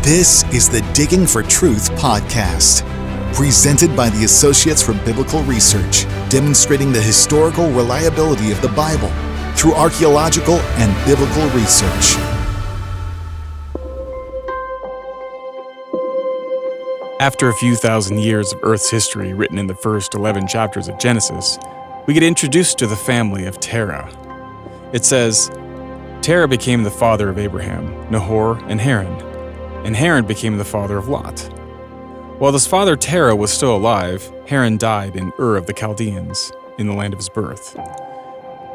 This is the Digging for Truth podcast, presented by the Associates for Biblical Research, demonstrating the historical reliability of the Bible through archaeological and biblical research. After a few thousand years of Earth's history written in the first 11 chapters of Genesis, we get introduced to the family of Terah. It says, Terah became the father of Abraham, Nahor, and Harran, and Harran became the father of Lot. While his father Terah was still alive, Harran died in Ur of the Chaldeans, in the land of his birth.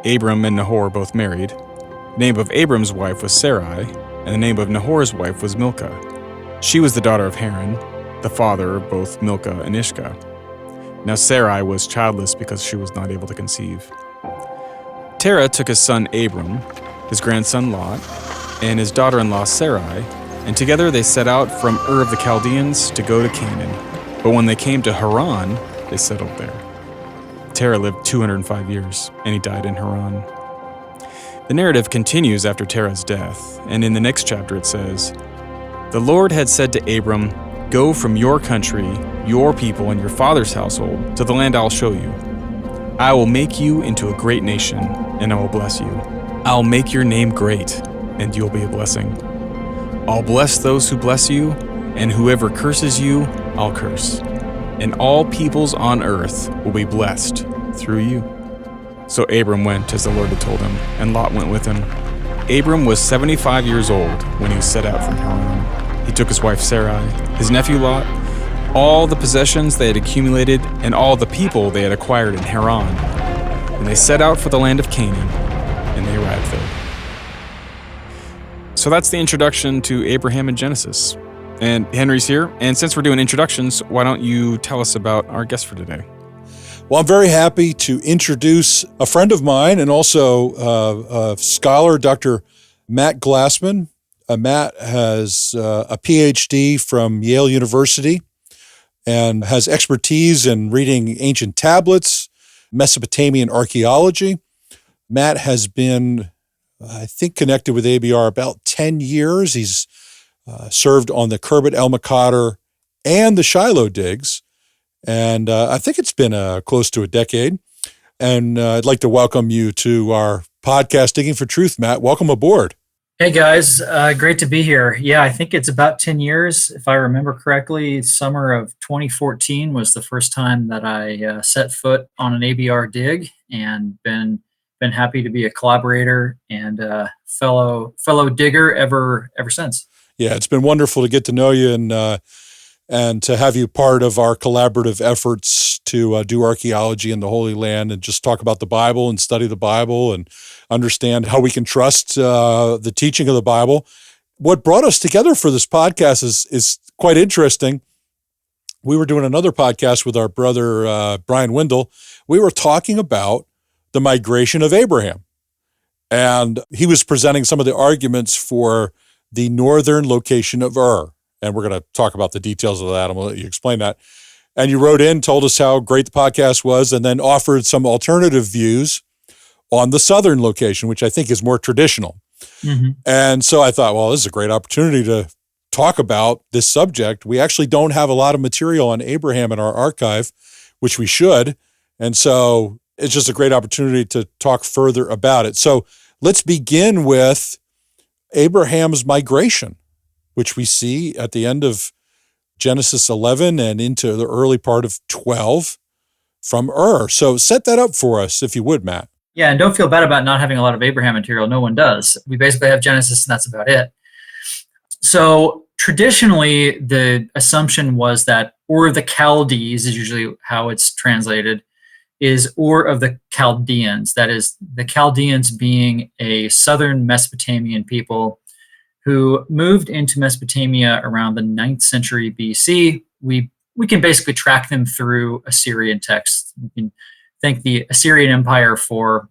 Abram and Nahor both married. The name of Abram's wife was Sarai, and the name of Nahor's wife was Milcah. She was the daughter of Harran, the father of both Milcah and Ishka. Now Sarai was childless because she was not able to conceive. Terah took his son Abram, his grandson Lot, and his daughter-in-law Sarai, and together they set out from Ur of the Chaldeans to go to Canaan. But when they came to Haran, they settled there. Terah lived 205 years, and he died in Haran. The narrative continues after Terah's death, and in the next chapter it says, The Lord had said to Abram, Go from your country, your people, and your father's household to the land I'll show you. I will make you into a great nation, and I will bless you. I'll make your name great, and you'll be a blessing. I'll bless those who bless you, and whoever curses you, I'll curse. And all peoples on earth will be blessed through you. So Abram went as the Lord had told him, and Lot went with him. Abram was 75 years old when he set out from Haran. He took his wife Sarai, his nephew Lot, all the possessions they had accumulated, and all the people they had acquired in Haran. And they set out for the land of Canaan, and they arrived there. So that's the introduction to Abraham in Genesis. And Henry's here, and since we're doing introductions, why don't you tell us about our guest for today? Well, I'm very happy to introduce a friend of mine and also a scholar, Dr. Matt Glassman. Matt has a PhD from Yale University and has expertise in reading ancient tablets, Mesopotamian archaeology. Matt has been, I think, connected with ABR about 10 years. He's served on the Kerbet El Makader and the Shiloh digs, and I think it's been close to a decade. And I'd like to welcome you to our podcast, Digging for Truth, Matt. Welcome aboard. Hey guys, great to be here. Yeah, I think it's about 10 years. If I remember correctly, summer of 2014 was the first time that I set foot on an ABR dig, and been happy to be a collaborator and a fellow digger ever since. Yeah, it's been wonderful to get to know you and to have you part of our collaborative efforts to do archaeology in the Holy Land and just talk about the Bible and study the Bible and understand how we can trust the teaching of the Bible. What brought us together for this podcast is quite interesting. We were doing another podcast with our brother, Brian Wendell. We were talking about the migration of Abraham. And he was presenting some of the arguments for the northern location of Ur. And we're going to talk about the details of that. I'm going to let you explain that. And you wrote in, told us how great the podcast was, and then offered some alternative views on the southern location, which I think is more traditional. Mm-hmm. And so I thought, well, this is a great opportunity to talk about this subject. We actually don't have a lot of material on Abraham in our archive, which we should. And so it's just a great opportunity to talk further about it. So let's begin with Abraham's migration, which we see at the end of Genesis 11 and into the early part of 12 from Ur. So set that up for us, if you would, Matt. Yeah, and don't feel bad about not having a lot of Abraham material. No one does. We basically have Genesis, and that's about it. So traditionally, the assumption was that Ur of the Chaldees is usually how it's translated, is Ur of the Chaldeans. That is, the Chaldeans being a southern Mesopotamian people who moved into Mesopotamia around the 9th century BC. We can basically track them through Assyrian texts. We can thank the Assyrian Empire for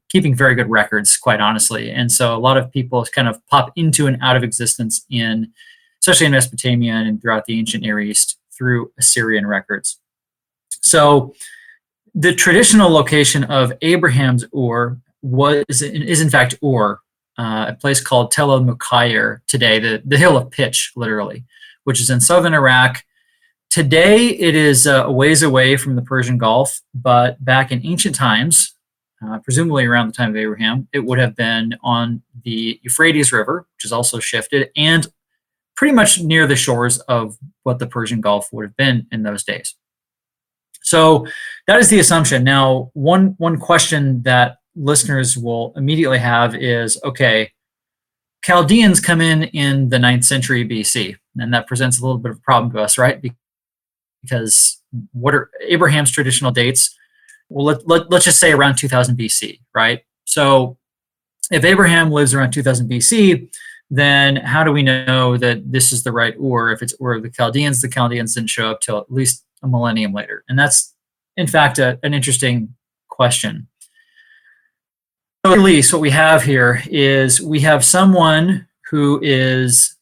keeping very good records, quite honestly. And so a lot of people kind of pop into and out of existence especially in Mesopotamia and throughout the ancient Near East, through Assyrian records. So the traditional location of Abraham's Ur is in fact Ur, a place called Tel el-Mukayyir today, the hill of pitch, literally, which is in southern Iraq. Today, it is a ways away from the Persian Gulf, but back in ancient times, presumably around the time of Abraham, it would have been on the Euphrates River, which is also shifted, and pretty much near the shores of what the Persian Gulf would have been in those days. So that is the assumption. Now, one question that listeners will immediately have is, okay, Chaldeans come in the 9th century BC, and that presents a little bit of a problem to us, right? Because what are Abraham's traditional dates? Well, let's just say around 2000 BC, right? So if Abraham lives around 2000 BC, then how do we know that this is the right Ur? If it's Ur of the Chaldeans didn't show up till at least a millennium later. And that's, in fact, an interesting question. So at least what we have here is we have someone who is,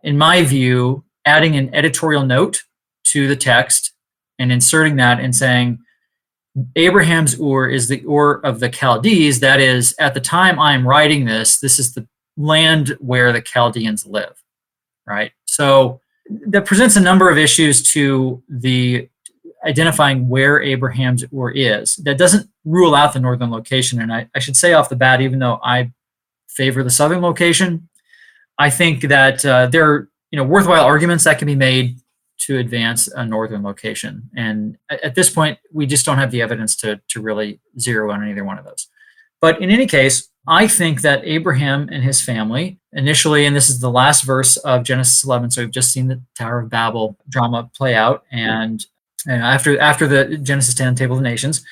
in my view, adding an editorial note to the text and inserting that and saying, Abraham's Ur is the Ur of the Chaldees. That is, at the time I'm writing this is the land where the Chaldeans live, right? So that presents a number of issues to the identifying where Abraham's Ur is. That doesn't rule out the northern location. And I should say off the bat, even though I favor the southern location, I think that there are worthwhile arguments that can be made to advance a northern location. And at this point, we just don't have the evidence to really zero on either one of those. But in any case, I think that Abraham and his family initially, and this is the last verse of Genesis 11, so we've just seen the Tower of Babel drama play out, and after the Genesis 10 Table of the Nations,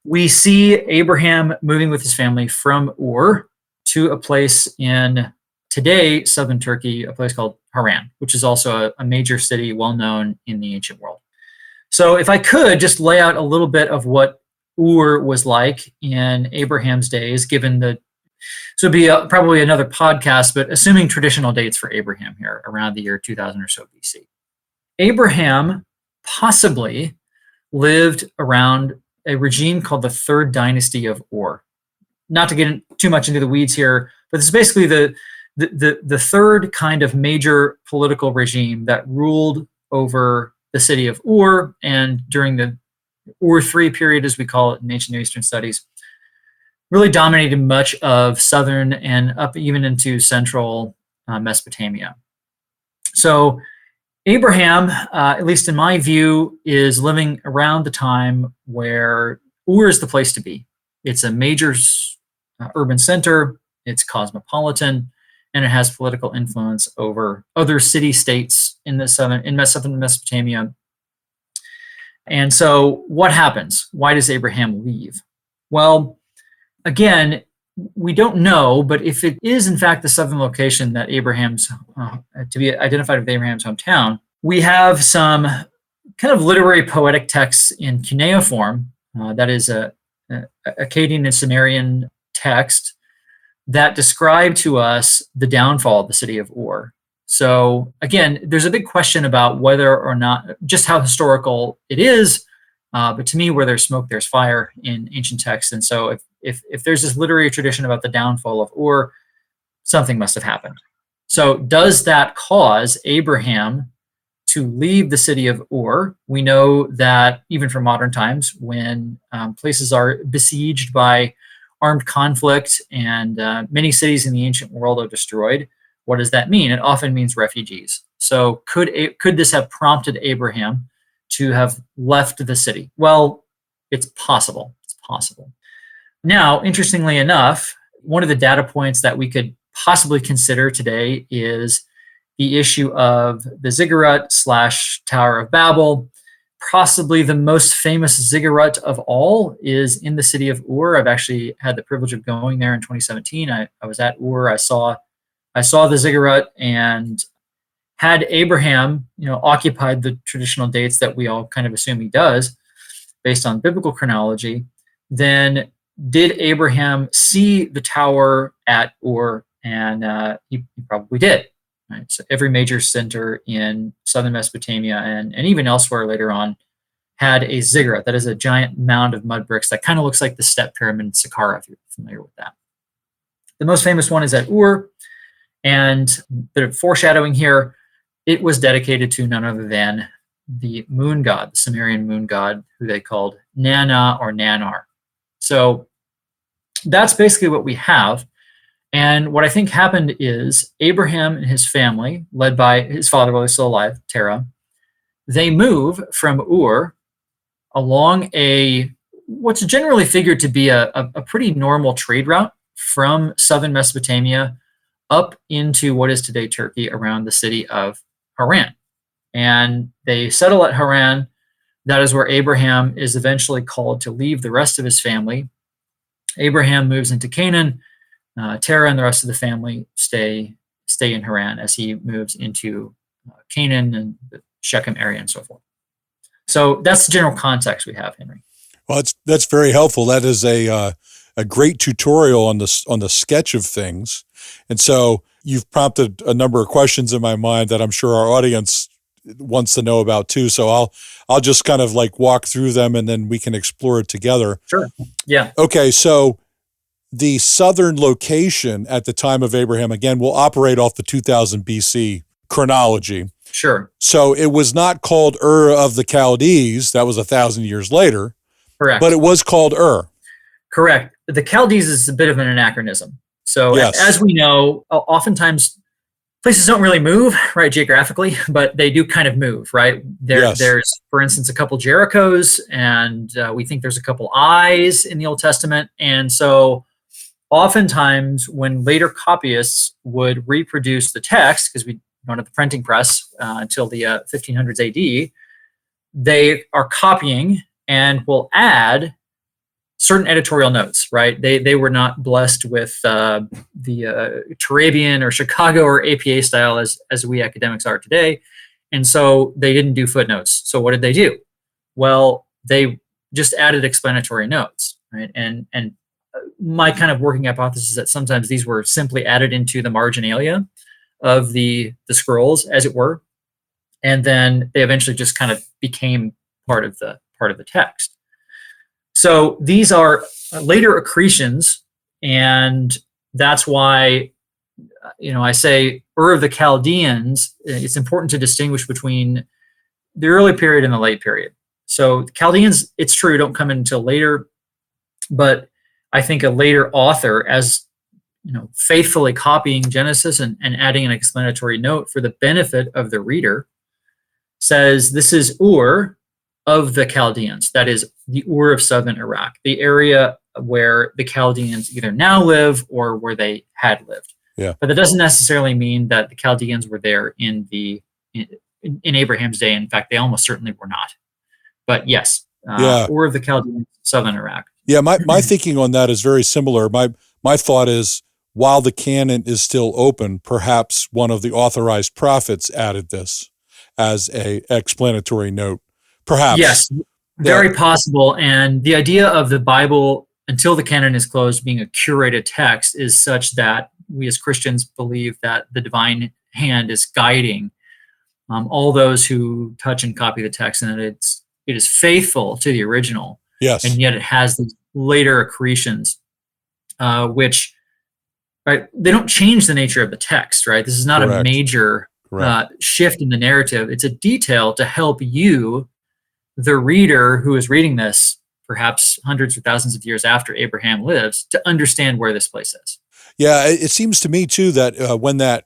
we see Abraham moving with his family from Ur to a place in today southern Turkey, a place called Harran, which is also a major city well known in the ancient world. So if I could just lay out a little bit of what Ur was like in Abraham's days, so it'd be probably another podcast, but assuming traditional dates for Abraham here around the year 2000 or so BC. Abraham possibly lived around a regime called the Third Dynasty of Ur. Not to get too much into the weeds here, but this is basically the third kind of major political regime that ruled over the city of Ur, and during the Ur III period, as we call it in ancient Near Eastern studies, really dominated much of southern and up even into central Mesopotamia. So Abraham, at least in my view, is living around the time where Ur is the place to be. It's a major urban center, it's cosmopolitan, and it has political influence over other city-states in southern Mesopotamia. And so what happens? Why does Abraham leave? Well, again, we don't know, but if it is in fact the southern location that Abraham's, to be identified with Abraham's hometown, we have some kind of literary poetic texts in cuneiform, that is a Akkadian and Sumerian text, that describe to us the downfall of the city of Ur. So again, there's a big question about whether or not, just how historical it is, but to me, where there's smoke, there's fire in ancient texts. And so if there's this literary tradition about the downfall of Ur, something must have happened. So does that cause Abraham to leave the city of Ur? We know that even from modern times, when places are besieged by armed conflict and many cities in the ancient world are destroyed, what does that mean? It often means refugees. So could this have prompted Abraham to have left the city? Well, it's possible. It's possible. Now, interestingly enough, one of the data points that we could possibly consider today is the issue of the ziggurat / Tower of Babel. Possibly the most famous ziggurat of all is in the city of Ur. I've actually had the privilege of going there in 2017. I was at Ur. I saw the ziggurat, and had Abraham, occupied the traditional dates that we all kind of assume he does, based on biblical chronology, then did Abraham see the tower at Ur? And he probably did. Right? So every major center in southern Mesopotamia and even elsewhere later on had a ziggurat. That is a giant mound of mud bricks that kind of looks like the step pyramid in Saqqara, if you're familiar with that. The most famous one is at Ur, and the foreshadowing here, it was dedicated to none other than the moon god, the Sumerian moon god, who they called Nana or Nanar. So that's basically what we have. And what I think happened is Abraham and his family, led by his father while he's still alive, Terah, they move from Ur along what's generally figured to be a pretty normal trade route from southern Mesopotamia up into what is today Turkey around the city of Harran. And they settle at Haran. That is where Abraham is eventually called to leave the rest of his family. Abraham moves into Canaan. Terah and the rest of the family stay in Haran as he moves into Canaan and the Shechem area and so forth. So that's the general context we have, Henry. Well, that's very helpful. That is a great tutorial on the sketch of things. And so you've prompted a number of questions in my mind that I'm sure our audience wants to know about too. So I'll just kind of like walk through them and then we can explore it together. Sure. Yeah. Okay. So the southern location at the time of Abraham, again, will operate off the 2000 BC chronology. Sure. So it was not called Ur of the Chaldees. That was 1,000 years later. Correct. But it was called Ur. Correct. The Chaldees is a bit of an anachronism. So yes. As we know, oftentimes places don't really move, right, geographically, but they do kind of move, right? There's, for instance, a couple Jerichos, and we think there's a couple Ai's in the Old Testament. And so oftentimes when later copyists would reproduce the text, because we don't have the printing press until the 1500s AD, they are copying and will add certain editorial notes, right? They were not blessed with the Turabian or Chicago or APA style as we academics are today. And so they didn't do footnotes. So what did they do? Well, they just added explanatory notes, right? And my kind of working hypothesis is that sometimes these were simply added into the marginalia of the scrolls, as it were. And then they eventually just kind of became part of the text. So these are later accretions, and that's why, I say Ur of the Chaldeans. It's important to distinguish between the early period and the late period. So the Chaldeans, it's true, don't come in until later, but I think a later author, as faithfully copying Genesis and adding an explanatory note for the benefit of the reader, says this is Ur of the Chaldeans. That is the Ur of southern Iraq, the area where the Chaldeans either now live or where they had lived. Yeah. But that doesn't necessarily mean that the Chaldeans were there in Abraham's day. In fact, they almost certainly were not. But yes, Ur of the Chaldeans, southern Iraq. Yeah, my thinking on that is very similar. My thought is, while the canon is still open, perhaps one of the authorized prophets added this as a explanatory note. Perhaps. Yes, very possible. And the idea of the Bible, until the canon is closed, being a curated text is such that we as Christians believe that the divine hand is guiding all those who touch and copy the text, and that it is faithful to the original. Yes. And yet it has these later accretions, which, right, they don't change the nature of the text, right? This is not Correct. A major shift in the narrative. It's a detail to help you, the reader who is reading this, perhaps hundreds or thousands of years after Abraham lives, to understand where this place is. Yeah, it seems to me too that when that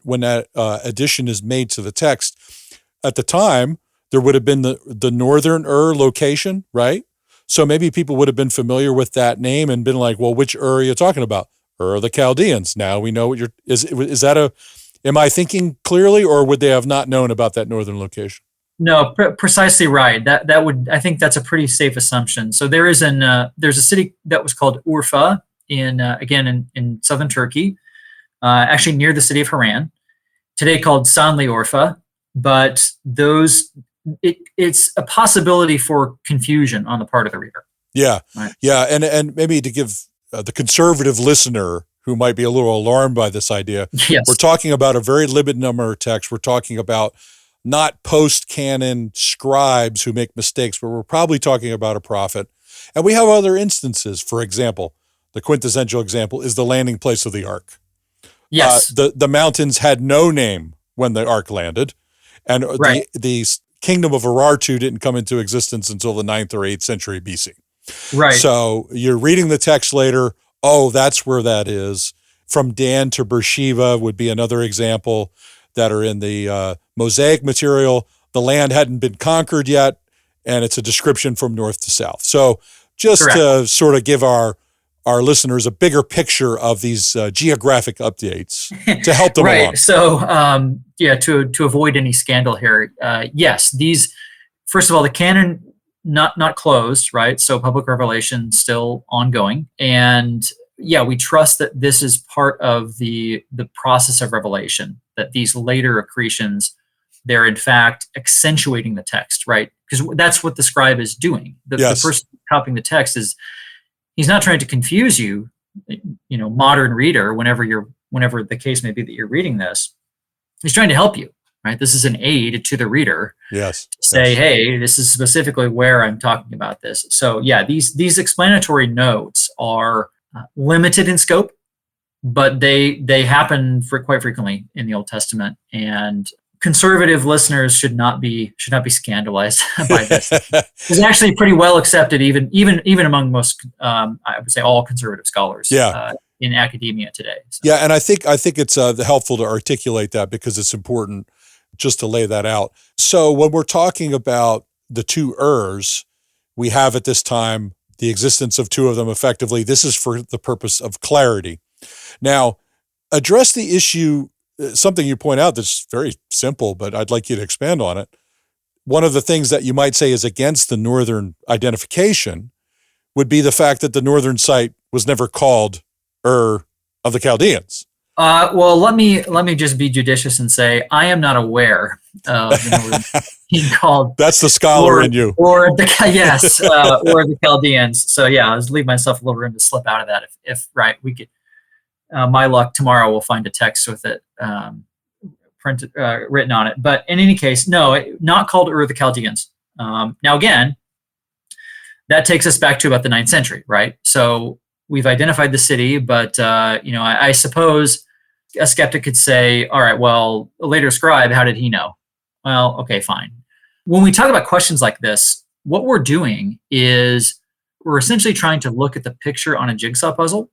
addition is made to the text, at the time there would have been the northern Ur location, right? So maybe people would have been familiar with that name and been like, "Well, which Ur are you talking about? Ur of the Chaldeans." Now we know what is that am I thinking clearly, or would they have not known about that northern location? No, precisely right. That would, I think that's a pretty safe assumption. So there's a city that was called Urfa in southern Turkey, actually near the city of Haran, today called Sanli Urfa. But it's a possibility for confusion on the part of the reader. Yeah, right. Yeah, and maybe to give the conservative listener who might be a little alarmed by this idea, yes. We're talking about a very limited number of texts. We're talking about not post-canon scribes who make mistakes, but we're probably talking about a prophet. And we have other instances. For example, the quintessential example is the landing place of the ark, Yes. The mountains had no name when the ark landed, and Right. the kingdom of Urartu didn't come into existence until the 9th or 8th century BC. Right. So you're reading the text later. Oh, that's where that is. From Dan to Beersheba would be another example that are in the Mosaic material. The land hadn't been conquered yet, and it's a description from north to south. So just Correct. to sort of give our listeners a bigger picture of these geographic updates to help them Right. along. So, to avoid any scandal here, yes, these, first of all, the canon not closed, right? So public revelation still ongoing. And yeah, we trust that this is part of the process of revelation, that these later accretions, they're in fact accentuating the text, right? Because that's what the scribe is doing. The person copying the text he's not trying to confuse you, modern reader, whenever the case may be that you're reading this. He's trying to help you, right? This is an aid to the reader. Yes. To say, hey, this is specifically where I'm talking about this. So yeah, these explanatory notes are limited in scope, but they happen quite frequently in the Old Testament, and conservative listeners should not be scandalized by this. It's actually pretty well accepted, even among most, I would say, all conservative scholars. In academia today. So. Yeah, and I think it's helpful to articulate that because it's important just to lay that out. So when we're talking about the two Urs, we have at this time the existence of two of them effectively. This is for the purpose of clarity. Now, address the issue, something you point out that's very simple, but I'd like you to expand on it. One of the things that you might say is against the northern identification would be the fact that the northern site was never called Ur of the Chaldeans. Well, let me just be judicious and say I am not aware of being called. That's the scholar in you, or the or the Chaldeans. So yeah, I'll just leave myself a little room to slip out of that. If right, we could. My luck, tomorrow we'll find a text with it printed, written on it. But in any case, no, not called Ur of the Chaldeans. Now again, that takes us back to about the 9th century, right? So we've identified the city, but I suppose a skeptic could say, all right, well, a later scribe, how did he know? Well, okay, fine. When we talk about questions like this, what we're doing is we're essentially trying to look at the picture on a jigsaw puzzle,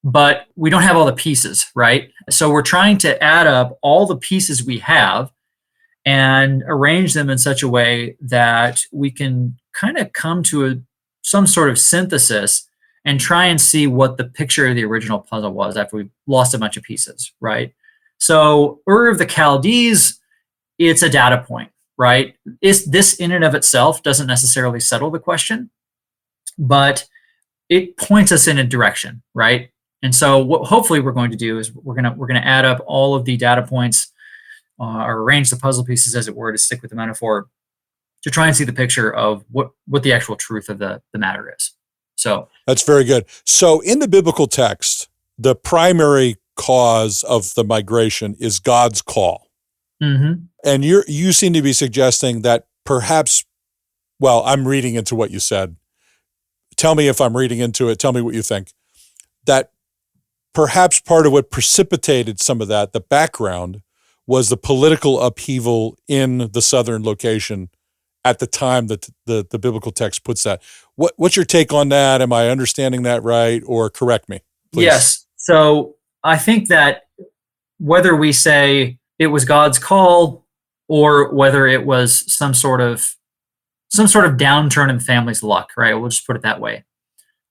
but we don't have all the pieces, right? So we're trying to add up all the pieces we have and arrange them in such a way that we can kind of come to some sort of synthesis and try and see what the picture of the original puzzle was after we've lost a bunch of pieces, right? So Ur of the Chaldees, it's a data point, right? This in and of itself doesn't necessarily settle the question, but it points us in a direction, right? And so what hopefully we're going to do is we're gonna add up all of the data points, or arrange the puzzle pieces, as it were, to stick with the metaphor, to try and see the picture of what the actual truth of the matter is. So that's very good. So in the biblical text, the primary cause of the migration is God's call. Mm-hmm. And you seem to be suggesting that perhaps, well, I'm reading into what you said. Tell me if I'm reading into it. Tell me what you think. That perhaps part of what precipitated some of that, the background, was the political upheaval in the southern location at the time that the biblical text puts that. What's your take on that? Am I understanding that right? Or correct me, please. Yes. So I think that whether we say it was God's call or whether it was some sort of downturn in the family's luck, right? We'll just put it that way.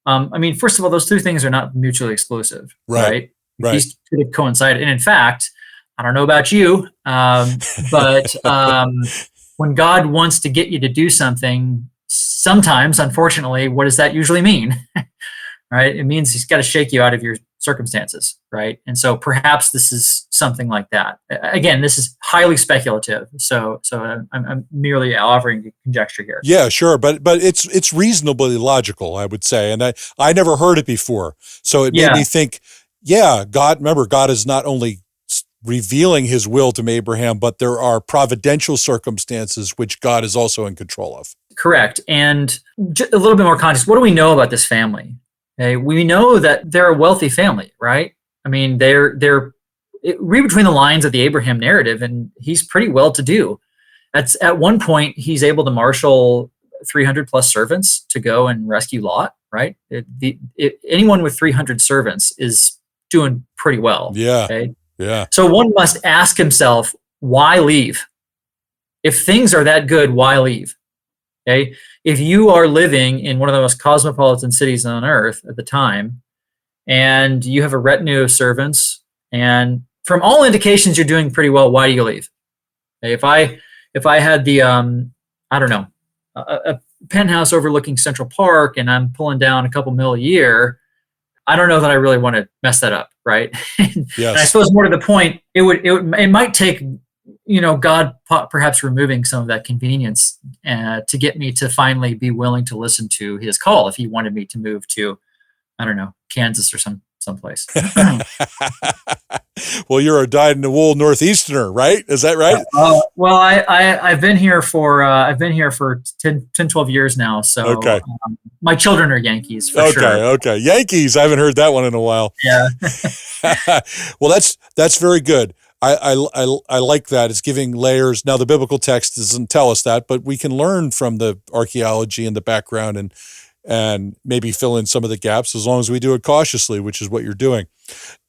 First of all, those two things are not mutually exclusive, right? These could have coincided. And in fact, I don't know about you, but when God wants to get you to do something, sometimes, unfortunately, what does that usually mean? Right? It means he's got to shake you out of your circumstances, right? And so perhaps this is something like that. Again, this is highly speculative, so I'm merely offering conjecture here. Yeah, sure, but it's reasonably logical, I would say, and I never heard it before, so it made me think. Yeah, God is not only revealing his will to Abraham, but there are providential circumstances which God is also in control of. Correct. And a little bit more context. What do we know about this family? Okay, we know that they're a wealthy family, right? I mean, they're read between the lines of the Abraham narrative, and he's pretty well-to-do. At one point, he's able to marshal 300 plus servants to go and rescue Lot, right? Anyone with 300 servants is doing pretty well. Yeah. Okay? Yeah. So one must ask himself, why leave? If things are that good, why leave? Okay? If you are living in one of the most cosmopolitan cities on earth at the time, and you have a retinue of servants, and from all indications you're doing pretty well, why do you leave? Okay? If I had the I don't know, a penthouse overlooking Central Park, and I'm pulling down a couple mil a year, I don't know that I really want to mess that up, right? Yes. And I suppose more to the point, it might take, God perhaps removing some of that convenience to get me to finally be willing to listen to his call if he wanted me to move to, I don't know, Kansas or someplace. Well, you're a dyed-in-the-wool Northeasterner, right? Is that right? Well, I've been here for 10, 12 years now. So okay. My children are Yankees for sure. Okay. Yankees. I haven't heard that one in a while. Yeah. Well, that's very good. I like that. It's giving layers. Now, the biblical text doesn't tell us that, but we can learn from the archaeology and the background and maybe fill in some of the gaps as long as we do it cautiously, which is what you're doing.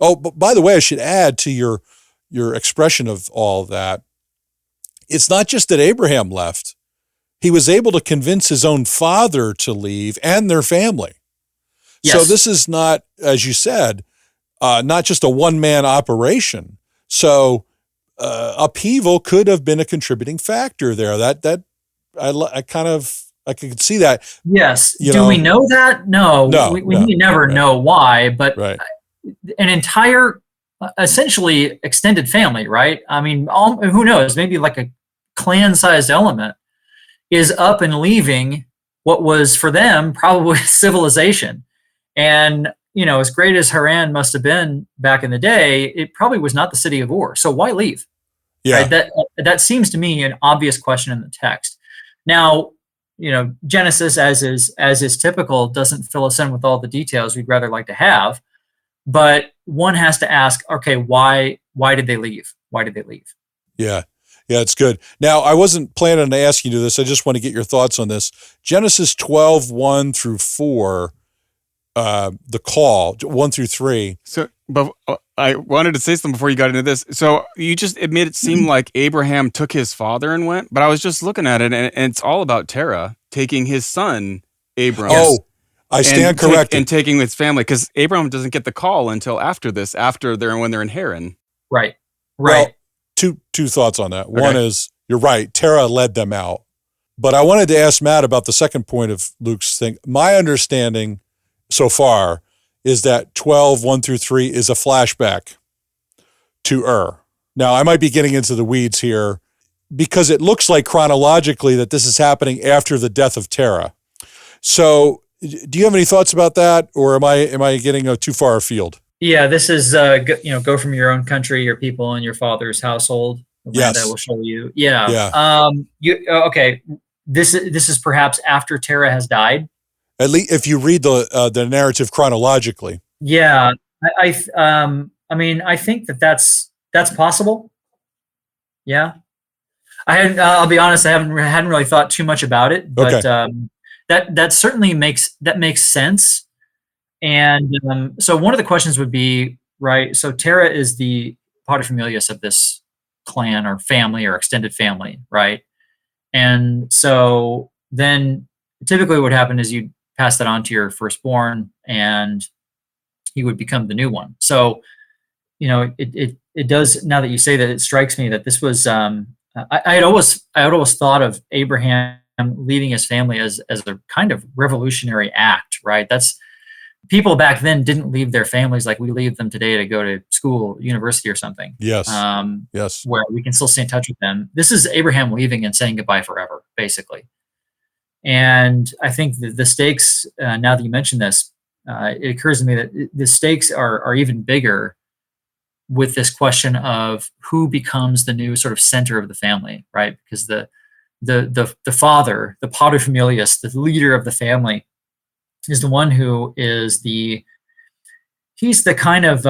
Oh, but by the way, I should add to your expression of all that, it's not just that Abraham left. He was able to convince his own father to leave and their family. Yes. So this is not, as you said, not just a one-man operation. So upheaval could have been a contributing factor there. That I could see that. Yes. Do we know that? No. We never know why, but an entire, essentially extended family, right? I mean, who knows? Maybe like a clan-sized element is up and leaving what was for them probably civilization. And, as great as Haran must have been back in the day, it probably was not the city of Ur. So why leave? Yeah. Right? That seems to me an obvious question in the text. Now, Genesis, as is typical, doesn't fill us in with all the details we'd rather like to have. But one has to ask, okay, why did they leave? Why did they leave? Yeah. Yeah, it's good. Now, I wasn't planning on asking you this. I just want to get your thoughts on this. Genesis 12, 1 through 4, the call, 1 through 3. So, but I wanted to say something before you got into this. So you just admit it seemed like Abraham took his father and went, but I was just looking at it, and it's all about Terah taking his son, Abram. Oh, I stand corrected. And taking his family, because Abraham doesn't get the call until after this, when they're in Haran. Right. Well, two thoughts on that. Okay. One is, you're right, Terah led them out. But I wanted to ask Matt about the second point of Luke's thing. My understanding so far is that 12, 1 through 3 is a flashback to Ur. Now, I might be getting into the weeds here because it looks like chronologically that this is happening after the death of Terah. So do you have any thoughts about that, or am I getting too far afield? Yeah, this is, go from your own country, your people, and your father's household. Yes. That will show you. Yeah. Okay. This is perhaps after Terah has died. At least if you read the narrative chronologically. Yeah, I think that's possible. Yeah, I'll be honest, I hadn't really thought too much about it, but that certainly makes sense. And so one of the questions would be, right? So Terah is the paterfamilias of this clan or family or extended family, right? And so then typically what would happen is you pass that on to your firstborn, and he would become the new one. So, it does, now that you say that, it strikes me that this was, I had always thought of Abraham leaving his family as a kind of revolutionary act, right? That's, people back then didn't leave their families like we leave them today to go to school, university or something. Yes. Yes. Where we can still stay in touch with them. This is Abraham leaving and saying goodbye forever, basically. And I think the stakes, now that you mention this, it occurs to me that the stakes are even bigger with this question of who becomes the new sort of center of the family, right? Because the father, the paterfamilias, the leader of the family, is the one who is he's the kind of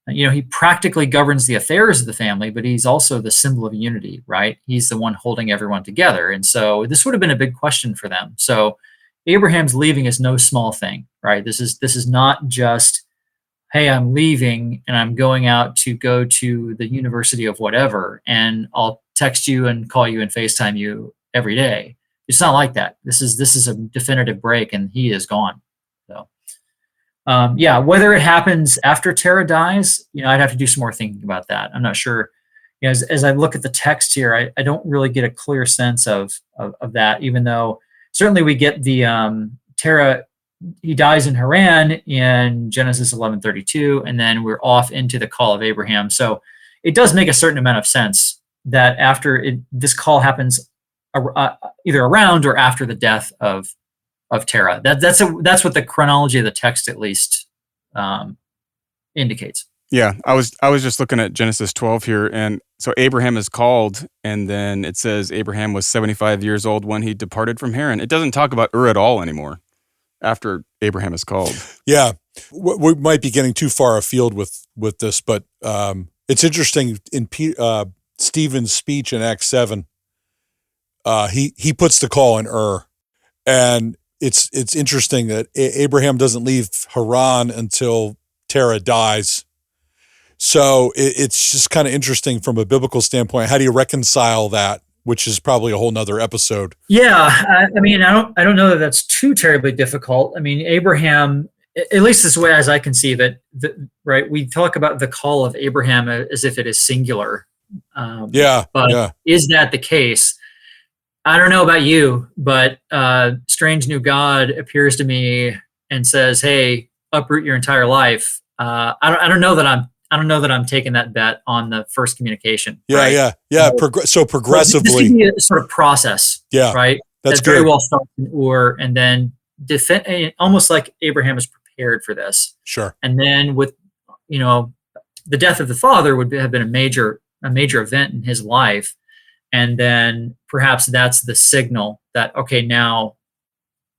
He practically governs the affairs of the family, but he's also the symbol of unity, right? He's the one holding everyone together. And so this would have been a big question for them. So Abraham's leaving is no small thing, right? This is not just, hey, I'm leaving and I'm going out to go to the university of whatever, and I'll text you and call you and FaceTime you every day. It's not like that. This is a definitive break, and he is gone. So, whether it happens after Terah dies, I'd have to do some more thinking about that. I'm not sure. As I look at the text here, I don't really get a clear sense of that, even though certainly we get the Terah, he dies in Haran in Genesis 11:32, and then we're off into the call of Abraham. So it does make a certain amount of sense that after this call happens either around or after the death of Terah. That's what the chronology of the text at least indicates. Yeah, I was just looking at Genesis 12 here, and so Abraham is called, and then it says Abraham was 75 years old when he departed from Haran. It doesn't talk about Ur at all anymore after Abraham is called. Yeah, we might be getting too far afield with this, but it's interesting in Stephen's speech in Acts 7. He puts the call in Ur, and it's interesting that Abraham doesn't leave Haran until Terah dies. So it's just kind of interesting from a biblical standpoint. How do you reconcile that? Which is probably a whole nother episode. Yeah, I don't know that that's too terribly difficult. Abraham, at least this way as I conceive it, right? We talk about the call of Abraham as if it is singular. Is that the case? I don't know about you, but strange new God appears to me and says, "Hey, uproot your entire life." I don't know that I'm taking that bet on the first communication. Yeah. So progressively, this can be a sort of process. Yeah, right. That's very well starts in Ur, and then almost like Abraham is prepared for this. Sure. And then with the death of the father would have been a major event in his life. And then perhaps that's the signal that, okay, now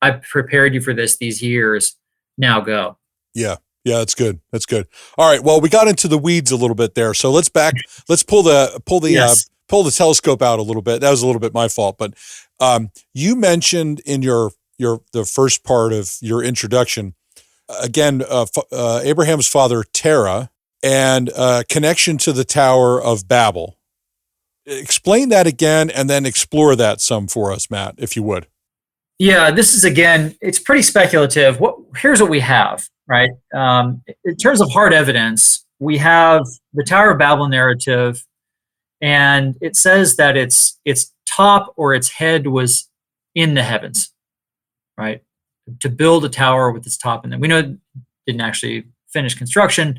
I've prepared you for these years, now go. Yeah, that's good. All right, well, we got into the weeds a little bit there. So let's pull the telescope out a little bit. That was a little bit my fault, but you mentioned in the first part of your introduction, again, Abraham's father, Terah, and connection to the Tower of Babel. Explain that again, and then explore that some for us, Matt, if you would. Yeah, this is, again, it's pretty speculative. Here's what we have, right? In terms of hard evidence, we have the Tower of Babel narrative, and it says that its top or its head was in the heavens, right? To build a tower with its top in them. We know it didn't actually finish construction,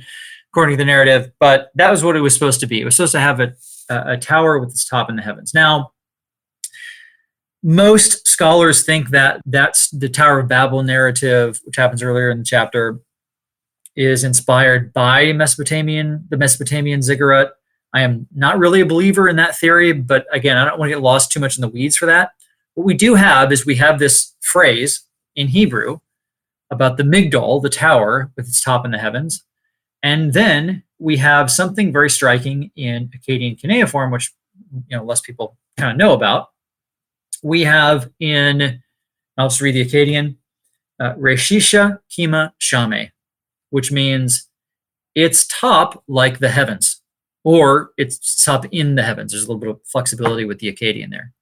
according to the narrative, but that was what it was supposed to be. It was supposed to have a tower with its top in the heavens. Now, most scholars think that that's the Tower of Babel narrative, which happens earlier in the chapter, is inspired by the Mesopotamian ziggurat. I am not really a believer in that theory, but again, I don't want to get lost too much in the weeds for that. What we do have is we have this phrase in Hebrew about the Migdol, the tower with its top in the heavens. And then we have something very striking in Akkadian cuneiform, which less people kind of know about. We have I'll just read the Akkadian, Reshisha Kima Shame, which means its top like the heavens, or its top in the heavens. There's a little bit of flexibility with the Akkadian there.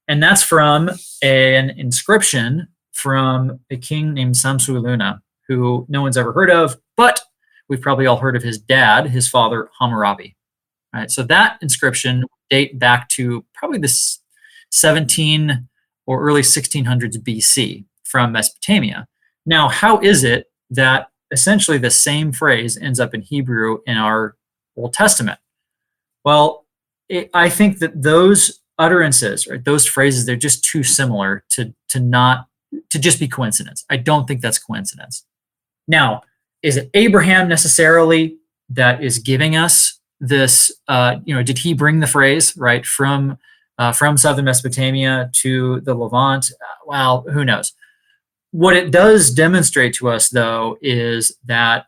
And that's from an inscription from a king named Samsu-Iluna, who no one's ever heard of, but we've probably all heard of his dad, his father, Hammurabi. All right, so that inscription date back to probably the 17 or early 1600s BC from Mesopotamia. Now, how is it that essentially the same phrase ends up in Hebrew in our Old Testament? Well, I think that those utterances, right, those phrases, they're just too similar to just be coincidence. I don't think that's coincidence. Now, is it Abraham necessarily that is giving us this? Did he bring the phrase right from southern Mesopotamia to the Levant? Well, who knows? What it does demonstrate to us, though, is that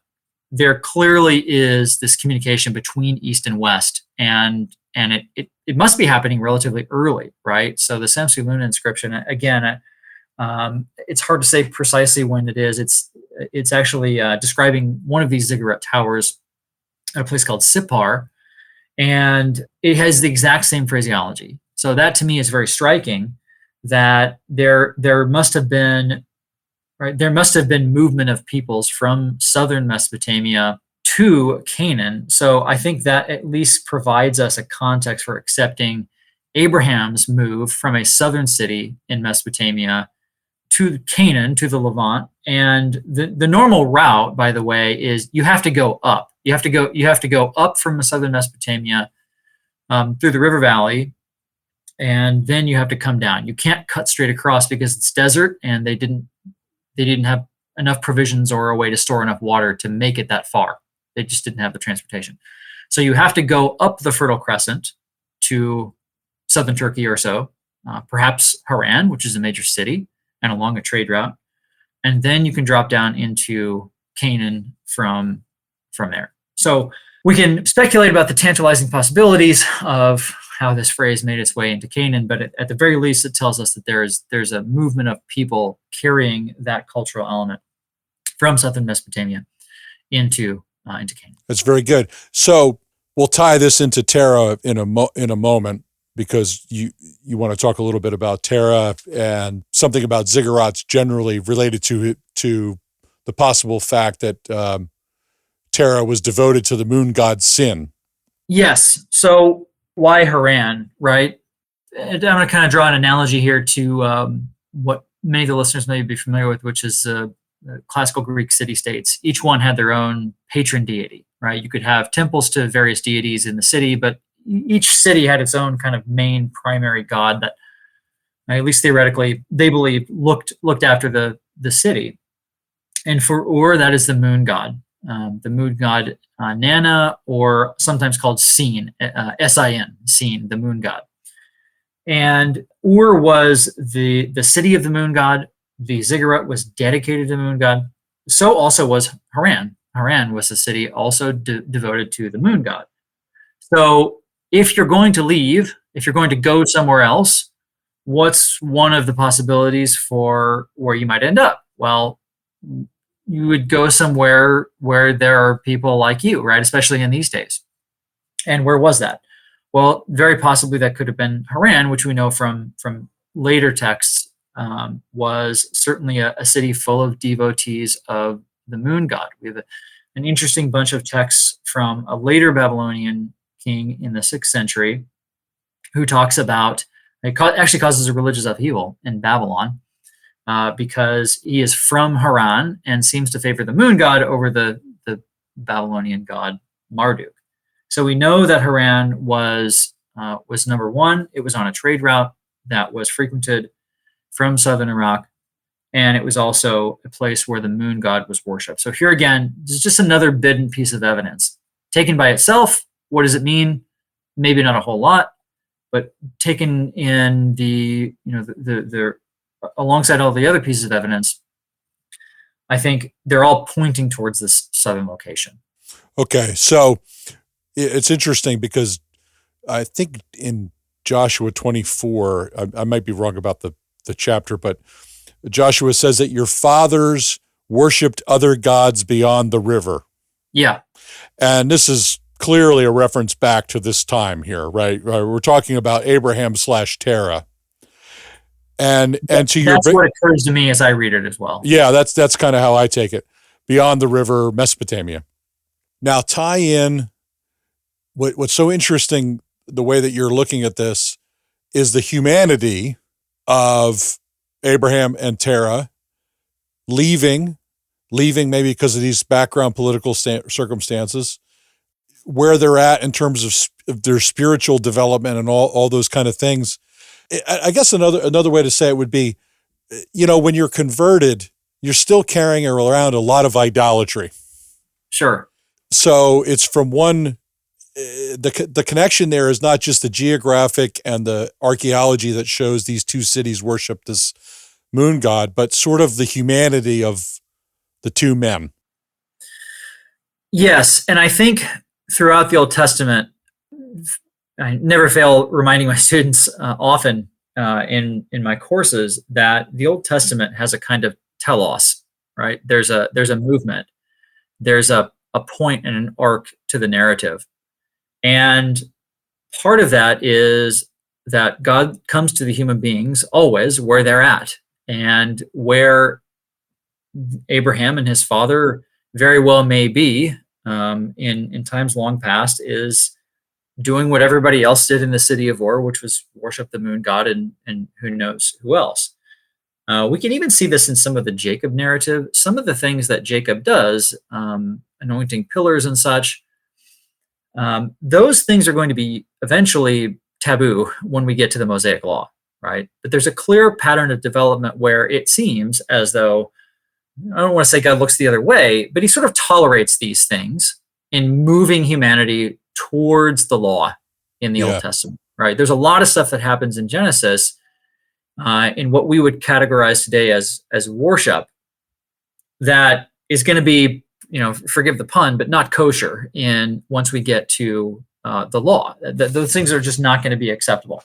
there clearly is this communication between East and West, and it must be happening relatively early, right? So the Samsu Luna inscription, again, it's hard to say precisely when it is. It's actually describing one of these ziggurat towers at a place called Sippar, and it has the exact same phraseology. So that to me is very striking, that there must have been movement of peoples from southern Mesopotamia to Canaan. So I think that at least provides us a context for accepting Abraham's move from a southern city in Mesopotamia to Canaan, to the Levant. And the normal route, by the way, is you have to go up. You have to go up from southern Mesopotamia through the river valley, and then you have to come down. You can't cut straight across because it's desert, and they didn't have enough provisions or a way to store enough water to make it that far. They just didn't have the transportation. So you have to go up the Fertile Crescent to southern Turkey or so, perhaps Haran, which is a major city, and along a trade route. And then you can drop down into Canaan from there. So we can speculate about the tantalizing possibilities of how this phrase made its way into Canaan, but at the very least, it tells us that there's a movement of people carrying that cultural element from southern Mesopotamia into Canaan. That's very good. So we'll tie this into Terah in a moment, because you want to talk a little bit about Terah and something about ziggurats generally related to the possible fact that Terah was devoted to the moon god Sin. Yes. So why Haran, right? I'm going to kind of draw an analogy here to what many of the listeners may be familiar with, which is classical Greek city-states. Each one had their own patron deity, right? You could have temples to various deities in the city, but each city had its own kind of main primary god that, at least theoretically, they believed looked after the city. And for Ur, that is the moon god. The moon god Nana, or sometimes called Sin, S-I-N, Sin, the moon god. And Ur was the city of the moon god. The ziggurat was dedicated to the moon god. So also was Haran. Haran was a city also devoted to the moon god. So if you're going to leave, if you're going to go somewhere else, what's one of the possibilities for where you might end up? Well, you would go somewhere where there are people like you, right? Especially in these days. And where was that? Well, very possibly that could have been Haran, which we know from later texts was certainly a city full of devotees of the moon god. We have an interesting bunch of texts from a later Babylonian king in the 6th century who talks about, it actually causes a religious upheaval in Babylon, because he is from Haran and seems to favor the moon god over the Babylonian god Marduk. So we know that Haran was number one. It was on a trade route that was frequented from southern Iraq, and it was also a place where the moon god was worshipped. So here again, this is just another bit and piece of evidence. Taken by itself, what does it mean? Maybe not a whole lot, but taken in the alongside all the other pieces of evidence, I think they're all pointing towards this southern location. Okay, so it's interesting because I think in Joshua 24, I might be wrong about the chapter, but Joshua says that your fathers worshipped other gods beyond the river. Yeah. And this is clearly a reference back to this time here, right? We're talking about Abraham/Terah. And to your, that's what occurs to me as I read it as well. Yeah, that's kind of how I take it. Beyond the river, Mesopotamia. Now tie in what's so interesting, the way that you're looking at this, is the humanity of Abraham and Terah leaving maybe because of these background political circumstances, where they're at in terms of their spiritual development and all those kind of things. I guess another way to say it would be, when you're converted, you're still carrying around a lot of idolatry. Sure. So it's from one, the connection there is not just the geographic and the archaeology that shows these two cities worship this moon god, but sort of the humanity of the two men. Yes, and I think throughout the Old Testament, I never fail reminding my students often in my courses that the Old Testament has a kind of telos, right? There's a movement, there's a point and an arc to the narrative, and part of that is that God comes to the human beings always where they're at, and where Abraham and his father very well may be in times long past is doing what everybody else did in the city of Ur, which was worship the moon god and who knows who else. We can even see this in some of the Jacob narrative. Some of the things that Jacob does, anointing pillars and such, those things are going to be eventually taboo when we get to the Mosaic Law, right? But there's a clear pattern of development where it seems as though, I don't want to say God looks the other way, but he sort of tolerates these things in moving humanity towards the law in the Old Testament, right? There's a lot of stuff that happens in Genesis in what we would categorize today as worship that is going to be, forgive the pun, but not kosher once we get to the law. Those things are just not going to be acceptable.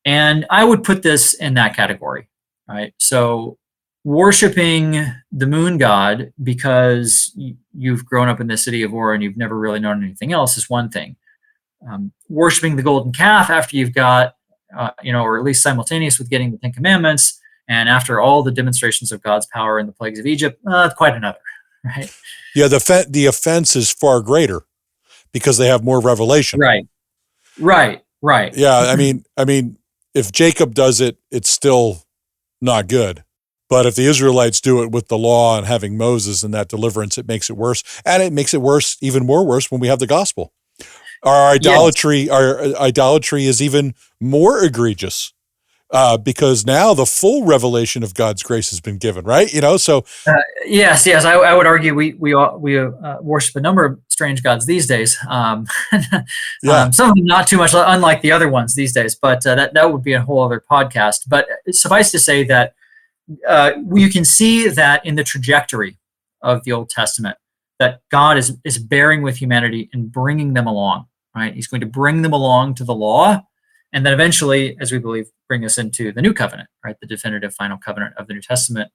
And I would put this in that category, right? So worshiping the moon god because you've grown up in the city of Ur and you've never really known anything else is one thing. Worshiping the golden calf after you've got, or at least simultaneous with getting the Ten Commandments and after all the demonstrations of God's power in the plagues of Egypt, quite another, right? Yeah, the offense is far greater because they have more revelation. Right. Yeah, I mean, if Jacob does it, it's still not good. But if the Israelites do it with the law and having Moses and that deliverance, it makes it worse. And it makes it worse, even more worse, when we have the gospel. Our idolatry is even more egregious because now the full revelation of God's grace has been given, right? So yes. I would argue we worship a number of strange gods these days. Some of them not too much unlike the other ones these days, but that would be a whole other podcast. But suffice to say that you can see that in the trajectory of the Old Testament, that God is bearing with humanity and bringing them along, right? He's going to bring them along to the law, and then eventually, as we believe, bring us into the new covenant, right? The definitive final covenant of the New Testament,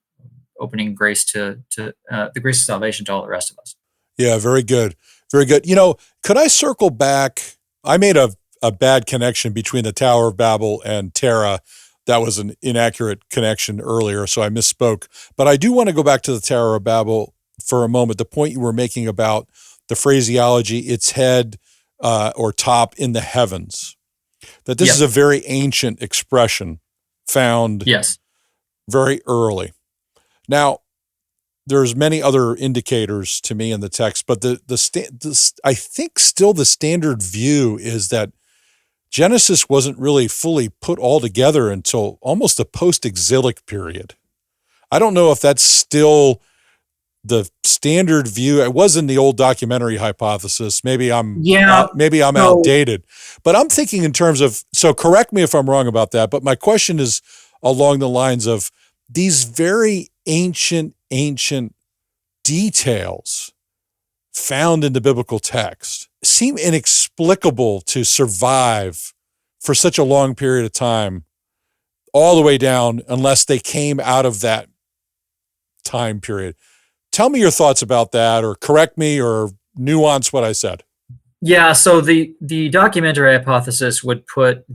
opening grace to the grace of salvation to all the rest of us. Yeah, very good. Very good. Could I circle back? I made a bad connection between the Tower of Babel and Terah. That was an inaccurate connection earlier, so I misspoke. But I do want to go back to the Tower of Babel for a moment. The point you were making about the phraseology, its head or top in the heavens, that this is a very ancient expression found very early. Now, there's many other indicators to me in the text, but I think still the standard view is that Genesis wasn't really fully put all together until almost the post-exilic period. I don't know if that's still the standard view. It was in the old documentary hypothesis. Maybe I'm outdated, but I'm thinking in terms of, so correct me if I'm wrong about that, but my question is along the lines of these very ancient details found in the biblical text seem inexplicable to survive for such a long period of time, all the way down, unless they came out of that time period. Tell me your thoughts about that, or correct me, or nuance what I said. Yeah, so the documentary hypothesis would put at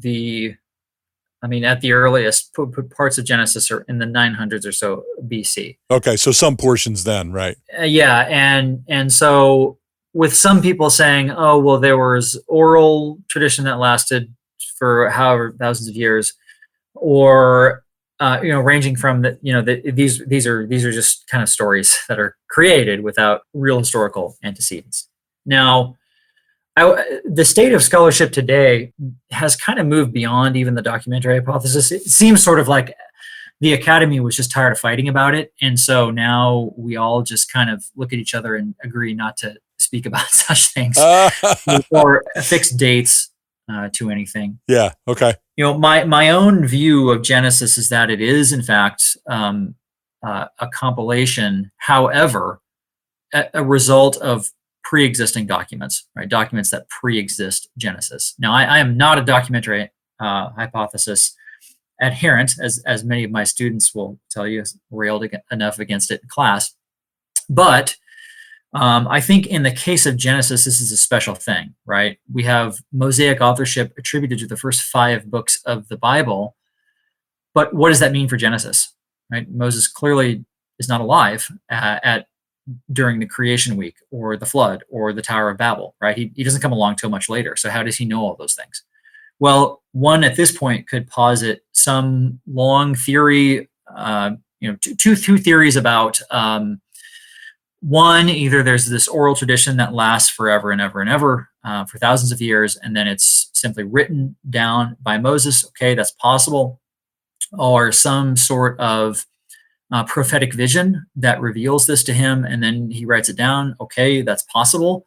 the earliest, put parts of Genesis are in the 900s or so BC. Okay, so some portions then, right? And so with some people saying, oh, well, there was oral tradition that lasted for however thousands of years, or ranging from these are just kind of stories that are created without real historical antecedents. Now, the state of scholarship today has kind of moved beyond even the documentary hypothesis. It seems sort of like the academy was just tired of fighting about it, and so now we all just kind of look at each other and agree not to speak about such things or fixed dates to anything. Yeah. Okay. My own view of Genesis is that it is in fact a compilation, however, a result of pre-existing documents, right? Documents that pre-exist Genesis. Now, I am not a documentary hypothesis adherent, as many of my students will tell you, railed enough against it in class. But I think in the case of Genesis, this is a special thing, right? We have Mosaic authorship attributed to the first 5 books of the Bible. But what does that mean for Genesis, right? Moses clearly is not alive during the creation week or the flood or the Tower of Babel, right? He doesn't come along till much later. So how does he know all those things? Well, one at this point could posit some long theory, two theories about one, either there's this oral tradition that lasts forever and ever and ever for thousands of years, and then it's simply written down by Moses. Okay, that's possible. Or some sort of prophetic vision that reveals this to him, and then he writes it down. Okay, that's possible.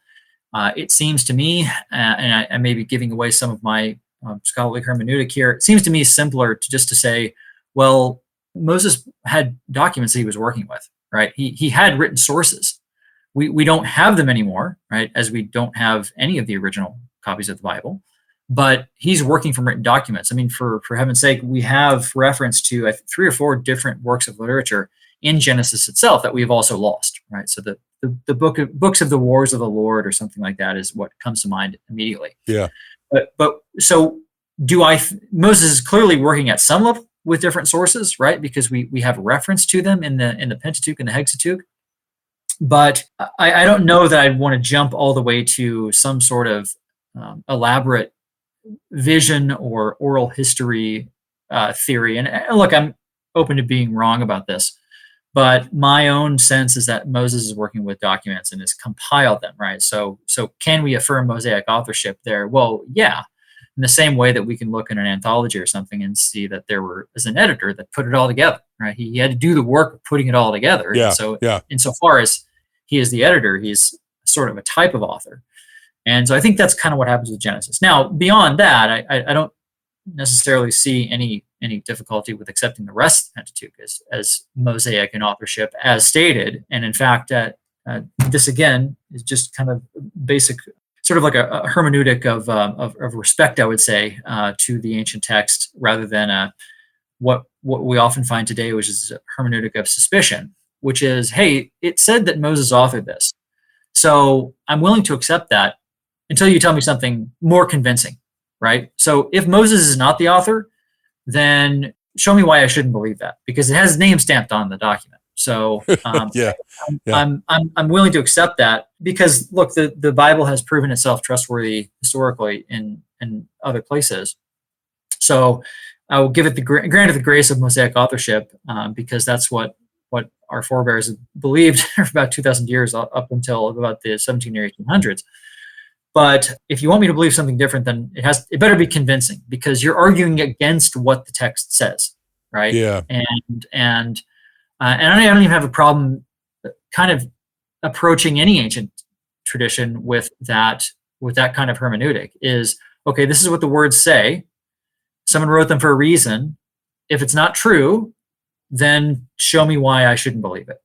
It seems to me, and I may be giving away some of my scholarly hermeneutic here, it seems to me simpler to say, well, Moses had documents that he was working with, right? He had written sources. We don't have them anymore, right? As we don't have any of the original copies of the Bible. But he's working from written documents. I mean, for heaven's sake, we have reference to 3 or 4 different works of literature in Genesis itself that we've also lost, right? So the books of the wars of the Lord or something like that is what comes to mind immediately. Yeah. But so Moses is clearly working at some level with different sources, right? Because we have reference to them in the Pentateuch and the Hexateuch. But I don't know that I'd want to jump all the way to some sort of elaborate vision or oral history theory. And look, I'm open to being wrong about this, but my own sense is that Moses is working with documents and has compiled them, right? So can we affirm Mosaic authorship there? Well, yeah, in the same way that we can look in an anthology or something and see that there was an editor that put it all together, right? He had to do the work of putting it all together. Yeah, and so yeah. insofar as he is the editor, he's sort of a type of author. And so I think that's kind of what happens with Genesis. Now, beyond that, I don't necessarily see any difficulty with accepting the rest of the Pentateuch as Mosaic in authorship, as stated. And in fact, this again is just kind of basic, sort of like a hermeneutic of respect, I would say, to the ancient text, rather than what we often find today, which is a hermeneutic of suspicion, which is, hey, it said that Moses authored this, so I'm willing to accept that until you tell me something more convincing, right? So if Moses is not the author, then show me why I shouldn't believe that, because it has his name stamped on the document. So Yeah. I'm willing to accept that, because look, the Bible has proven itself trustworthy historically in other places. So I will give it granted the grace of Mosaic authorship, because that's what our forebears have believed for about 2,000 years, up until about the 1700s or 1800s. But if you want me to believe something different, then it better be convincing, because you're arguing against what the text says, right? Yeah. And I don't even have a problem kind of approaching any ancient tradition with that kind of hermeneutic. Is, okay, this is what the words say. Someone wrote them for a reason. If it's not true, then show me why I shouldn't believe it.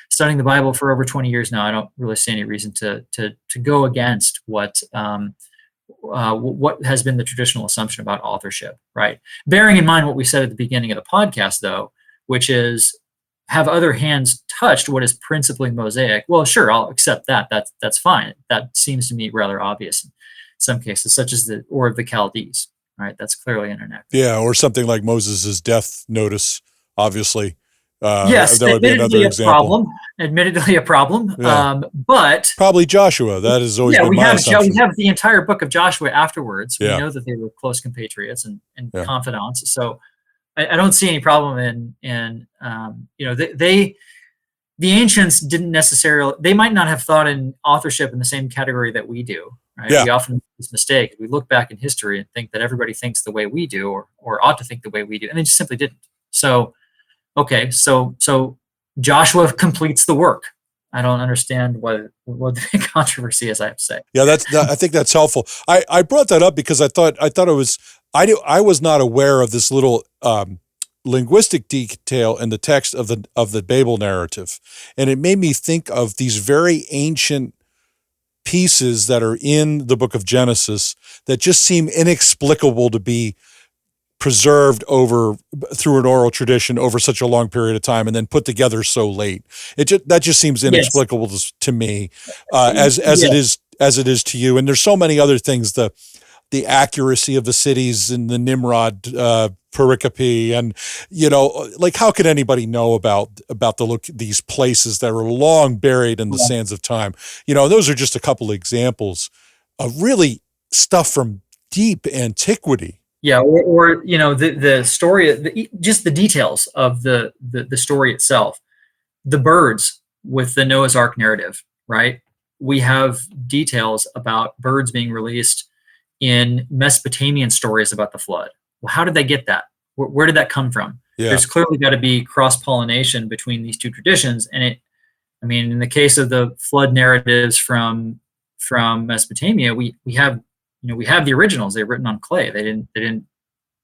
Studying the Bible for over 20 years now, I don't really see any reason to go against what has been the traditional assumption about authorship, right? Bearing in mind what we said at the beginning of the podcast, though, which is, have other hands touched what is principally Mosaic? Well, sure, I'll accept that. That's fine. That seems to me rather obvious in some cases, such as the Chaldeans, right? That's clearly an anachronism. Yeah, or something like Moses' death notice, obviously. Yes, that would be another example. Admittedly a problem. Yeah. But probably Joshua. That has always been my assumption. We have the entire book of Joshua afterwards. Yeah. We know that they were close compatriots and Yeah. confidants. So I don't see any problem in the ancients didn't necessarily, they might not have thought in authorship in the same category that we do. Right? Yeah. We often make this mistake. We look back in history and think that everybody thinks the way we do, or ought to think the way we do, and they just simply didn't. So, okay, so Joshua completes the work. I don't understand what the big controversy is, I have to say. Yeah, I think that's helpful. I brought that up because I thought it was, I was not aware of this little linguistic detail in the text of the Babel narrative, and it made me think of these very ancient pieces that are in the book of Genesis that just seem inexplicable to be preserved through an oral tradition over such a long period of time and then put together so late. That just seems inexplicable to me, as it is to you. And there's so many other things, the accuracy of the cities in the Nimrod pericope, and like how could anybody know about these places that are long buried in the sands of time? Those are just a couple of examples of really stuff from deep antiquity. Yeah, or the story, just the details of the story itself. The birds with the Noah's Ark narrative, right? We have details about birds being released in Mesopotamian stories about the flood. Well, how did they get that? Where did that come from? Yeah. There's clearly got to be cross-pollination between these two traditions. And in the case of the flood narratives from Mesopotamia, we have the originals. They're written on clay. They didn't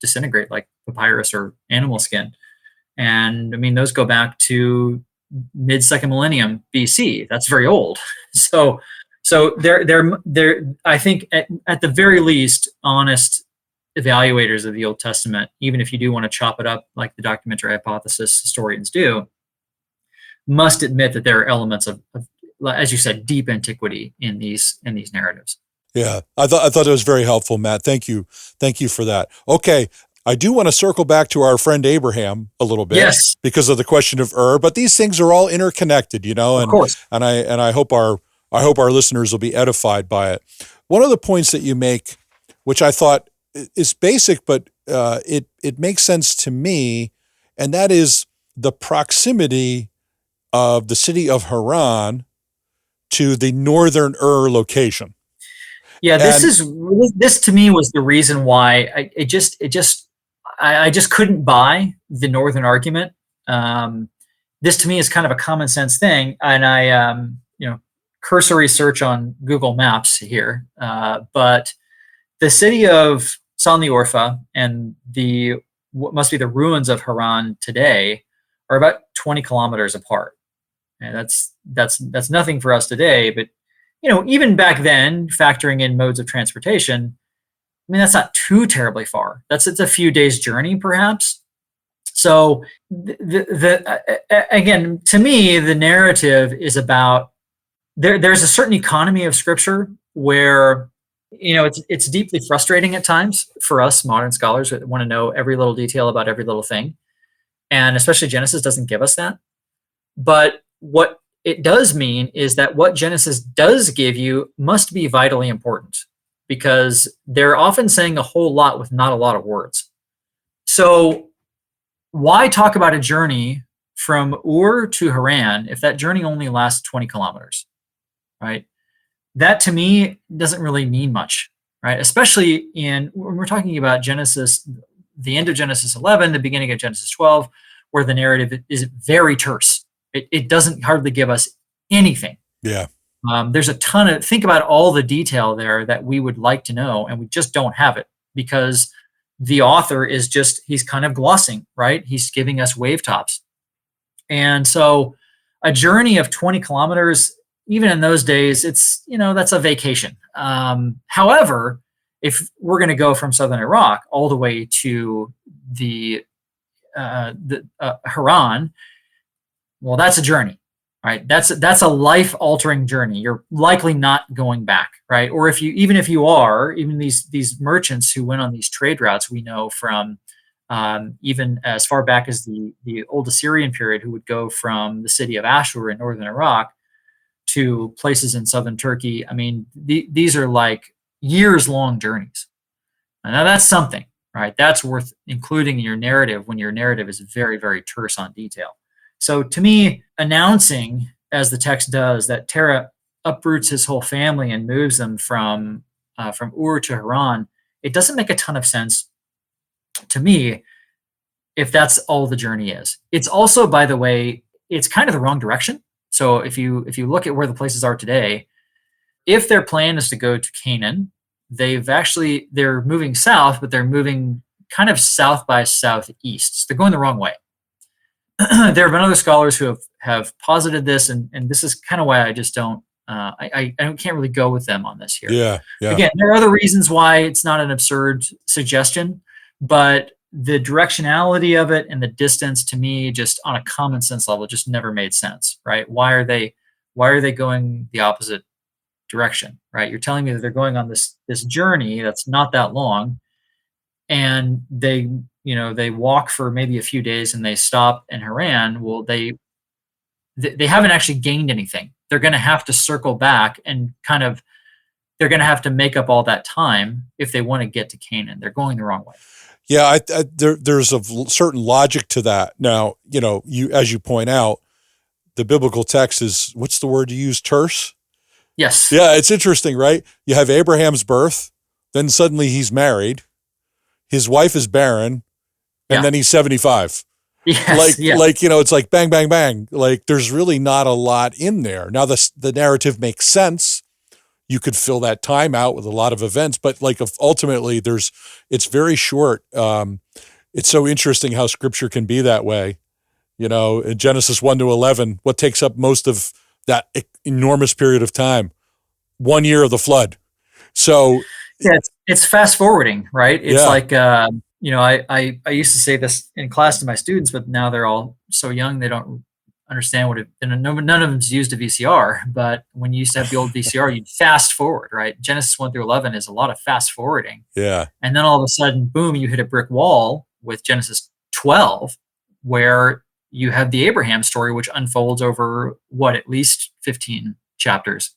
disintegrate like papyrus or animal skin. And those go back to mid-second millennium BC. That's very old. So they're I think at the very least, honest evaluators of the Old Testament, even if you do want to chop it up like the documentary hypothesis historians do, must admit that there are elements of, as you said, deep antiquity in these narratives. Yeah, I thought it was very helpful, Matt. Thank you for that. Okay, I do want to circle back to our friend Abraham a little bit, yes, because of the question of but these things are all interconnected, and of course. And I hope our listeners will be edified by it. One of the points that you make, which I thought is basic, but it makes sense to me, and that is the proximity of the city of Haran to the northern location. Yeah, this to me was the reason why I just couldn't buy the northern argument. This to me is kind of a common sense thing, and I cursory search on Google Maps here, but the city of San Liorfa and what must be the ruins of Haran today are about 20 kilometers apart, and that's nothing for us today, but even back then, factoring in modes of transportation, that's not too terribly far. It's a few days' journey, perhaps. So, again, to me, the narrative is about there's a certain economy of Scripture where it's deeply frustrating at times for us modern scholars that want to know every little detail about every little thing, and especially Genesis doesn't give us that. But what it does mean is that what Genesis does give you must be vitally important, because they're often saying a whole lot with not a lot of words. So why talk about a journey from Ur to Haran if that journey only lasts 20 kilometers, right? That to me doesn't really mean much, right? Especially when we're talking about Genesis, the end of Genesis 11, the beginning of Genesis 12, where the narrative is very terse. It doesn't hardly give us anything. Yeah. There's a ton of, think about all the detail there that we would like to know, and we just don't have it because the author he's kind of glossing, right? He's giving us wave tops. And so a journey of 20 kilometers, even in those days, it's, that's a vacation. However, if we're going to go from southern Iraq all the way to the Haran, well, that's a journey, right? That's a life-altering journey. You're likely not going back, right? Or if you are, these merchants who went on these trade routes, we know from even as far back as the old Assyrian period, who would go from the city of Ashur in northern Iraq to places in southern Turkey. These are like years-long journeys. Now that's something, right? That's worth including in your narrative when your narrative is very, very terse on detail. So to me, announcing, as the text does, that Terah uproots his whole family and moves them from Ur to Haran, it doesn't make a ton of sense to me if that's all the journey is. It's also, by the way, it's kind of the wrong direction. So if you look at where the places are today, if their plan is to go to Canaan, they're moving south, but they're moving kind of south by southeast. So they're going the wrong way. There have been other scholars who have posited this, and this is kind of why I just don't I can't really go with them on this here. Yeah. Again, there are other reasons why it's not an absurd suggestion, but the directionality of it and the distance, to me, just on a common sense level, just never made sense, right? Why are they going the opposite direction, right? You're telling me that they're going on this journey that's not that long, and they walk for maybe a few days and they stop in Haran. Well, they haven't actually gained anything. They're going to have to circle back and they're going to have to make up all that time if they want to get to Canaan. They're going the wrong way. Yeah, there's a certain logic to that. Now, as you point out, the biblical text is, what's the word you use, terse? Yes. Yeah, it's interesting, right? You have Abraham's birth, then suddenly he's married, his wife is barren, and then he's 75. Yes, it's like bang, bang, bang. Like there's really not a lot in there. Now the narrative makes sense. You could fill that time out with a lot of events, but ultimately it's very short. It's so interesting how scripture can be that way. In Genesis 1-11, what takes up most of that enormous period of time? 1 year of the flood. So it's fast forwarding, right? It's like, I used to say this in class to my students, but now they're all so young, they don't understand and none of them's used a VCR, but when you used to have the old VCR, you'd fast forward, right? Genesis 1-11 is a lot of fast forwarding. Yeah. And then all of a sudden, boom, you hit a brick wall with Genesis 12, where you have the Abraham story, which unfolds over at least 15 chapters.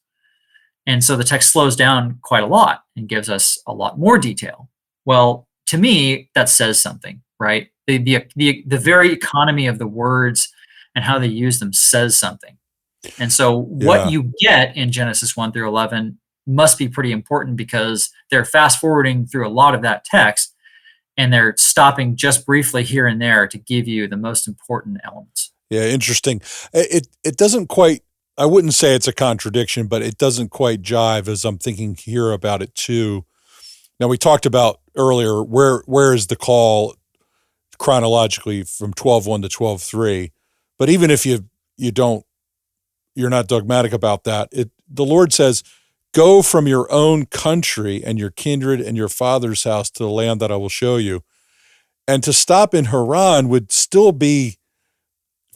And so the text slows down quite a lot and gives us a lot more detail. Well, to me, that says something, right? The very economy of the words and how they use them says something. And so what you get in Genesis 1-11 must be pretty important, because they're fast forwarding through a lot of that text and they're stopping just briefly here and there to give you the most important elements. Yeah, interesting. It doesn't quite, I wouldn't say it's a contradiction, but it doesn't quite jive as I'm thinking here about it too. Now, we talked about earlier, where is the call chronologically from 12:1 to 12:3? But even if you're not dogmatic about that, the Lord says, go from your own country and your kindred and your father's house to the land that I will show you. And to stop in Haran would still be,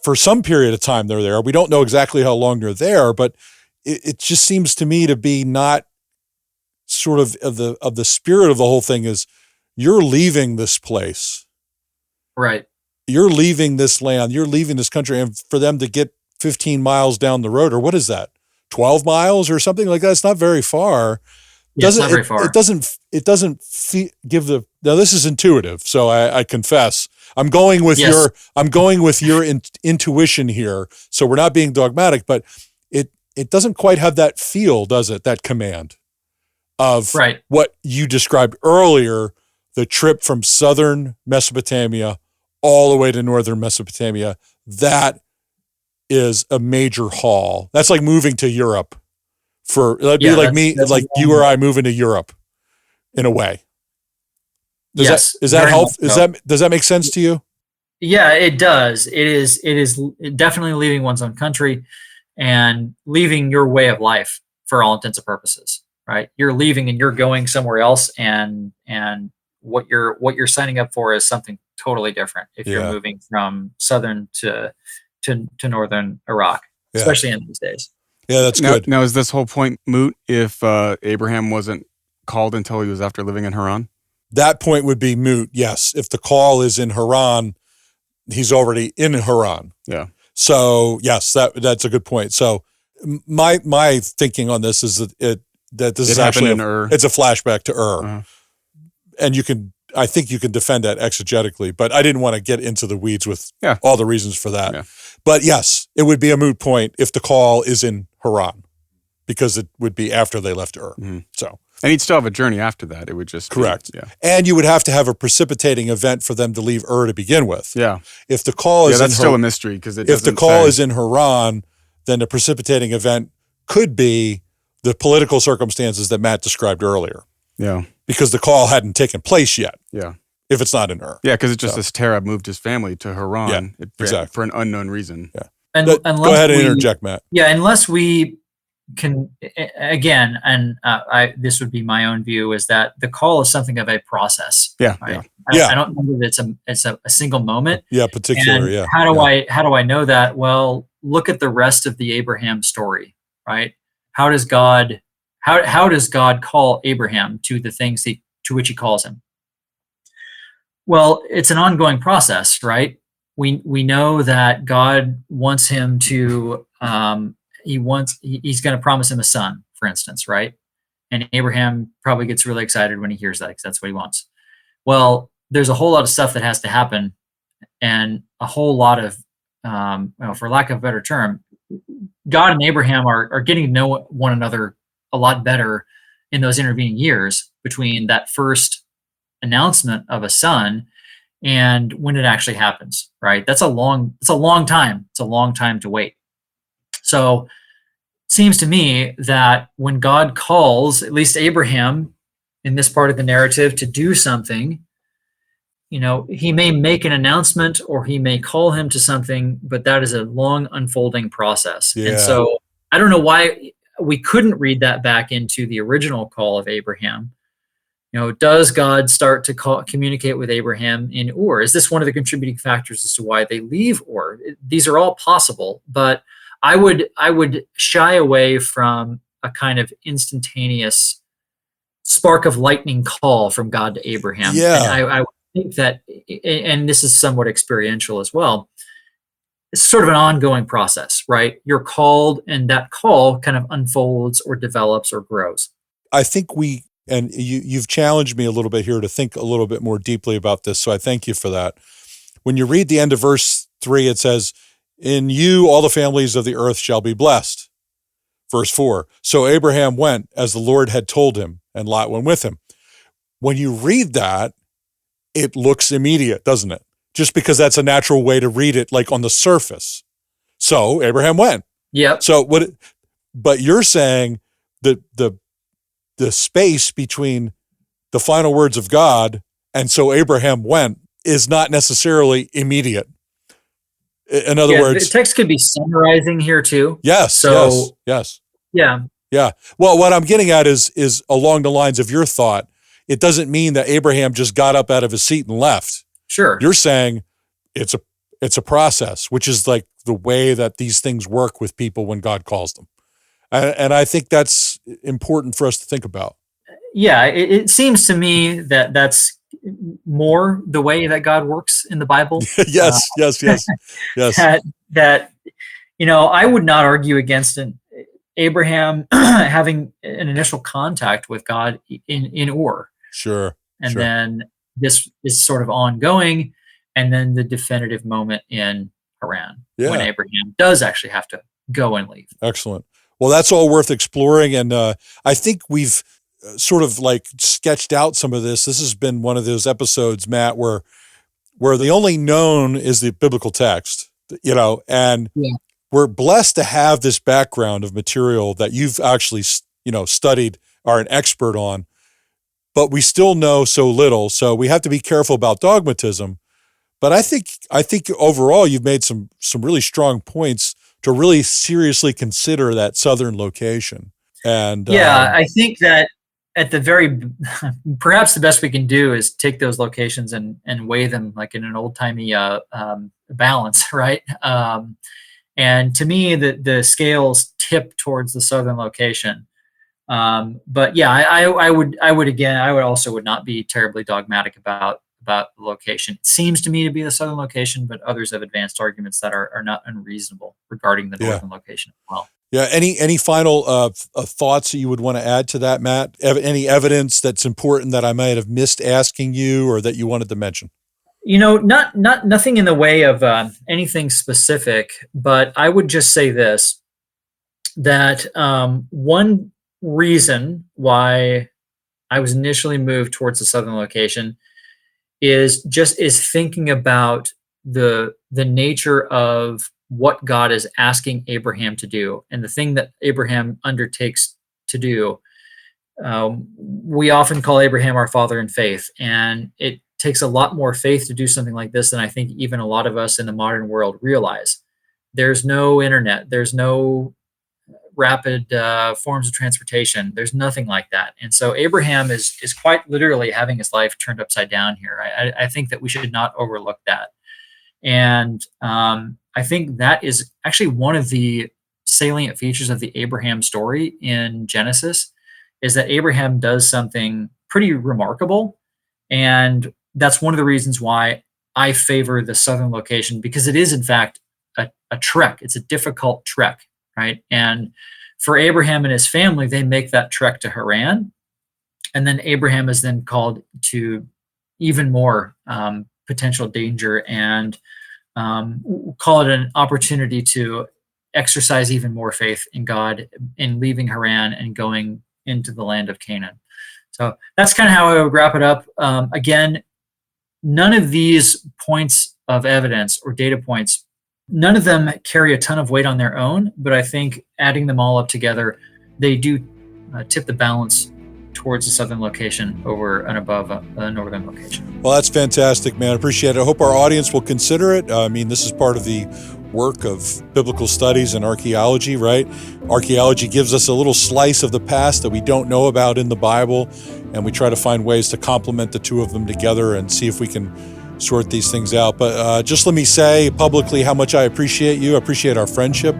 for some period of time they're there. We don't know exactly how long they're there, but it just seems to me to be not sort of the spirit of the whole thing is, you're leaving this place. Right. You're leaving this land, you're leaving this country, and for them to get 15 miles down the road, or what is that, 12 miles or something like that, it's not very far. It's not very far. It doesn't give the, now this is intuitive, so I confess, I'm going with your intuition here, so we're not being dogmatic, but it doesn't quite have that feel, does it, that command of what you described earlier, the trip from southern Mesopotamia all the way to northern Mesopotamia. That is a major haul. That's like moving to Europe. That'd be like me, like you or I moving to Europe in a way. Does that help? Does that make sense to you? Yeah, it does. It is definitely leaving one's own country and leaving your way of life for all intents and purposes, right? You're leaving and you're going somewhere else, and what you're signing up for is something totally different if you're moving from southern to northern Iraq, especially in these days. Yeah, that's good. Now, is this whole point moot if Abraham wasn't called until he was after living in Haran? That point would be moot, yes. If the call is in Haran, he's already in Haran. Yeah. So, yes, that's a good point. So, my thinking on this is that this is actually it's a flashback to Ur. Uh-huh. And I think you can defend that exegetically, but I didn't want to get into the weeds with all the reasons for that. Yeah. But yes, it would be a moot point if the call is in Haran, because it would be after they left Ur. Mm-hmm. So, and he'd still have a journey after that. It would just correct. And you would have to have a precipitating event for them to leave Ur to begin with. Yeah. If the call is that's still a mystery, because if the call is in Haran, then the precipitating event could be the political circumstances that Matt described earlier. Yeah. Because the call hadn't taken place yet. Yeah. If it's not in Ur. Yeah, because it's just as Terah moved his family to Haran exactly. for an unknown reason. Yeah. Go ahead and interject, Matt. Yeah, unless we again, and this would be my own view, is that the call is something of a process. Yeah, right? Yeah. I don't know that it's a single moment. Yeah, particular. And Yeah. How do I know that? Well, look at the rest of the Abraham story, right? How does God call Abraham to the things to which he calls him? Well, it's an ongoing process, right? We know that God wants him to he's going to promise him a son, for instance, right? And Abraham probably gets really excited when he hears that, because that's what he wants. Well, there's a whole lot of stuff that has to happen, and a whole lot of, for lack of a better term, God and Abraham are getting to know one another a lot better in those intervening years between that first announcement of a son and when it actually happens, right? It's a long time. It's a long time to wait. So it seems to me that when God calls, at least Abraham in this part of the narrative, to do something, he may make an announcement or he may call him to something, but that is a long unfolding process. Yeah. And so I don't know why we couldn't read that back into the original call of Abraham. Does God start to communicate with Abraham in Ur? Is this one of the contributing factors as to why they leave Ur? These are all possible, but I would shy away from a kind of instantaneous spark of lightning call from God to Abraham. Yeah. And I would think that, and this is somewhat experiential as well, it's sort of an ongoing process, right? You're called, and that call kind of unfolds or develops or grows. I think and you've challenged me a little bit here to think a little bit more deeply about this, so I thank you for that. When you read the end of verse 3, it says, "In you all the families of the earth shall be blessed." Verse 4, "So Abraham went as the Lord had told him, and Lot went with him." When you read that, it looks immediate, doesn't it? Just because that's a natural way to read it, like on the surface. So Abraham went. Yep. But you're saying that the space between the final words of God and "so Abraham went" is not necessarily immediate. In other words, the text could be summarizing here too. Yes. Yes. Yeah. Yeah. Well, what I'm getting at is along the lines of your thought. It doesn't mean that Abraham just got up out of his seat and left. Sure. You're saying it's a process, which is like the way that these things work with people when God calls them. And I think that's important for us to think about. Yeah, it seems to me that that's more the way that God works in the Bible. Yes. That I would not argue against Abraham having an initial contact with God in Ur. Sure. And then this is sort of ongoing, and then the definitive moment in Haran when Abraham does actually have to go and leave. Excellent. Well, that's all worth exploring, and I think we've sort of like sketched out some of this. This has been one of those episodes, Matt, where the only known is the biblical text, and we're blessed to have this background of material that you've actually, studied, are an expert on, but we still know so little. So we have to be careful about dogmatism. But I think overall you've made some really strong points to really seriously consider that southern location. And I think that at the perhaps the best we can do is take those locations and weigh them like in an old-timey balance, right? And to me, the scales tip towards the southern location. But yeah, I would also not be terribly dogmatic about the location. It seems to me to be the southern location, but others have advanced arguments that are not unreasonable regarding the northern location as well. Yeah. Any final thoughts that you would want to add to that, Matt? Any evidence that's important that I might have missed asking you or that you wanted to mention? Nothing in the way of anything specific, but I would just say this, that one reason why I was initially moved towards the southern location is thinking about the nature of what God is asking Abraham to do, and the thing that Abraham undertakes to do. We often call Abraham our father in faith, and it takes a lot more faith to do something like this than I think even a lot of us in the modern world realize. There's no internet. There's no rapid forms of transportation. There's nothing like that. And so Abraham is quite literally having his life turned upside down here. I think that we should not overlook that. And I think that is actually one of the salient features of the Abraham story in Genesis, is that Abraham does something pretty remarkable. And that's one of the reasons why I favor the southern location, because it is, in fact, a trek. It's a difficult trek, right? And for Abraham and his family, they make that trek to Haran. And then Abraham is then called to even more potential danger, and call it an opportunity to exercise even more faith in God in leaving Haran and going into the land of Canaan. So that's kind of how I would wrap it up. Again, none of these points of evidence or data points, none of them carry a ton of weight on their own, but I think adding them all up together, they do tip the balance towards the southern location over and above a northern location. Well, that's fantastic, man. I appreciate it. I hope our audience will consider it. I mean, this is part of the work of biblical studies and archaeology, right? Archaeology gives us a little slice of the past that we don't know about in the Bible, and we try to find ways to complement the two of them together and see if we can sort these things out. But just let me say publicly how much I appreciate you. I appreciate our friendship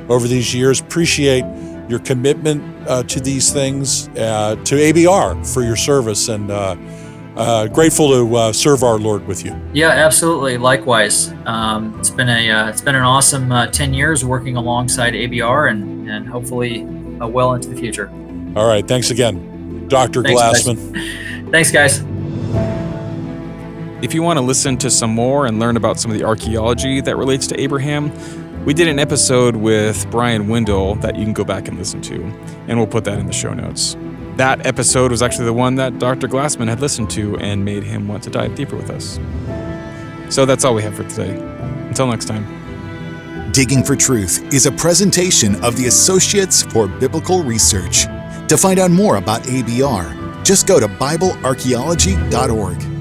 over these years. Appreciate your commitment to these things, to ABR for your service, and grateful to serve our Lord with you. Yeah, absolutely. Likewise, it's been an awesome 10 years working alongside ABR, and hopefully well into the future. All right, thanks again, Dr. Glassman. Thanks, guys. If you want to listen to some more and learn about some of the archaeology that relates to Abraham, we did an episode with Brian Windle that you can go back and listen to, and we'll put that in the show notes. That episode was actually the one that Dr. Glassman had listened to and made him want to dive deeper with us. So that's all we have for today. Until next time. Digging for Truth is a presentation of the Associates for Biblical Research. To find out more about ABR, just go to BibleArchaeology.org.